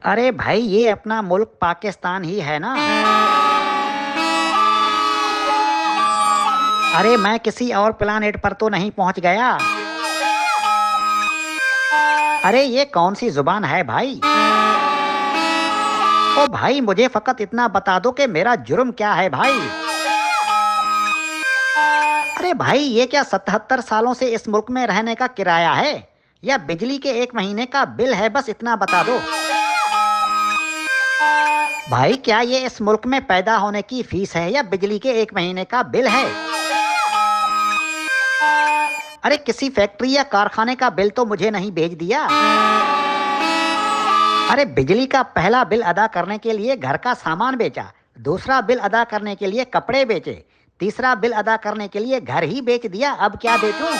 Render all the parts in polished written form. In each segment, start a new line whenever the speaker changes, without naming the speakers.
अरे भाई, ये अपना मुल्क पाकिस्तान ही है ना। अरे मैं किसी और प्लानेट पर तो नहीं पहुंच गया। अरे ये कौन सी जुबान है भाई? ओ भाई, मुझे फकत इतना बता दो कि मेरा जुर्म क्या है भाई। अरे भाई, ये क्या 77 सालों से इस मुल्क में रहने का किराया है या बिजली के 1 महीने का बिल है? बस इतना बता दो भाई। क्या ये इस मुल्क में पैदा होने की फीस है या बिजली के 1 महीने का बिल है? अरे किसी फैक्ट्री या कारखाने का बिल तो मुझे नहीं भेज दिया। अरे बिजली का पहला बिल अदा करने के लिए घर का सामान बेचा, दूसरा बिल अदा करने के लिए कपड़े बेचे, तीसरा बिल अदा करने के लिए घर ही बेच दिया। अब क्या बेचूं?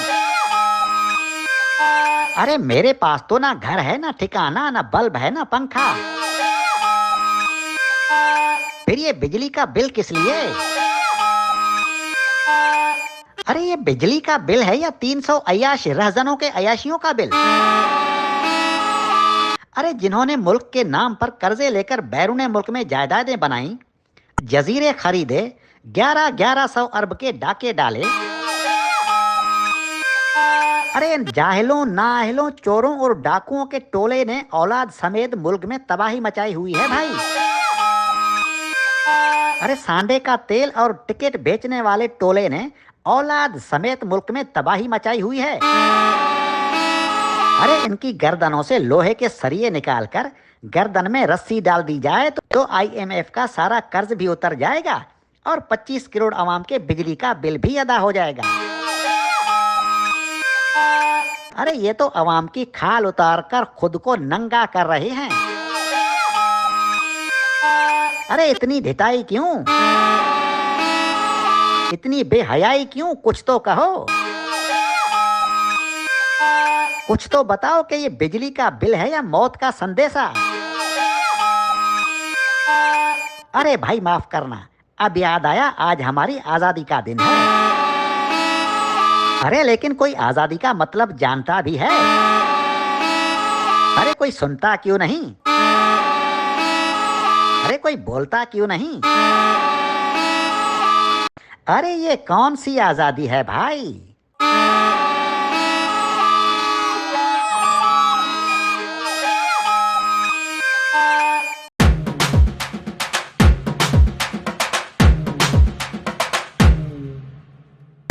अरे मेरे पास तो ना घर है, ना ठिकाना, ना बल्ब है, ना पंखा। फिर ये बिजली का बिल किस लिए? अरे ये बिजली का बिल है या 300 अय्याश रहजनों के अय्याशियों का बिल? अरे जिन्होंने मुल्क के नाम पर कर्जे लेकर बैरूने मुल्क में जायदादें बनाई, जजीरे खरीदे, 1100 अरब के डाके डाले। अरे इन जाहिलों, नाअहलों, चोरों और डाकुओं के टोले ने औलाद समेत मुल्क में तबाही मचाई हुई है भाई। अरे सांडे का तेल और टिकट बेचने वाले टोले ने औलाद समेत मुल्क में तबाही मचाई हुई है। अरे इनकी गर्दनों से लोहे के सरिये निकालकर गर्दन में रस्सी डाल दी जाए तो IMF का सारा कर्ज भी उतर जाएगा और 25 करोड़ आवाम के बिजली का बिल भी अदा हो जाएगा। अरे ये तो आवाम की खाल उतार कर खुद को नंगा कर रहे हैं। अरे इतनी ढिठाई क्यों? इतनी बेहयाई क्यों? कुछ तो कहो, कुछ तो बताओ कि ये बिजली का बिल है या मौत का संदेशा। अरे भाई माफ करना, अब याद आया आज हमारी आजादी का दिन है। अरे लेकिन कोई आजादी का मतलब जानता भी है? अरे कोई सुनता क्यों नहीं? अरे कोई बोलता क्यों नहीं? अरे ये कौन सी आजादी है भाई?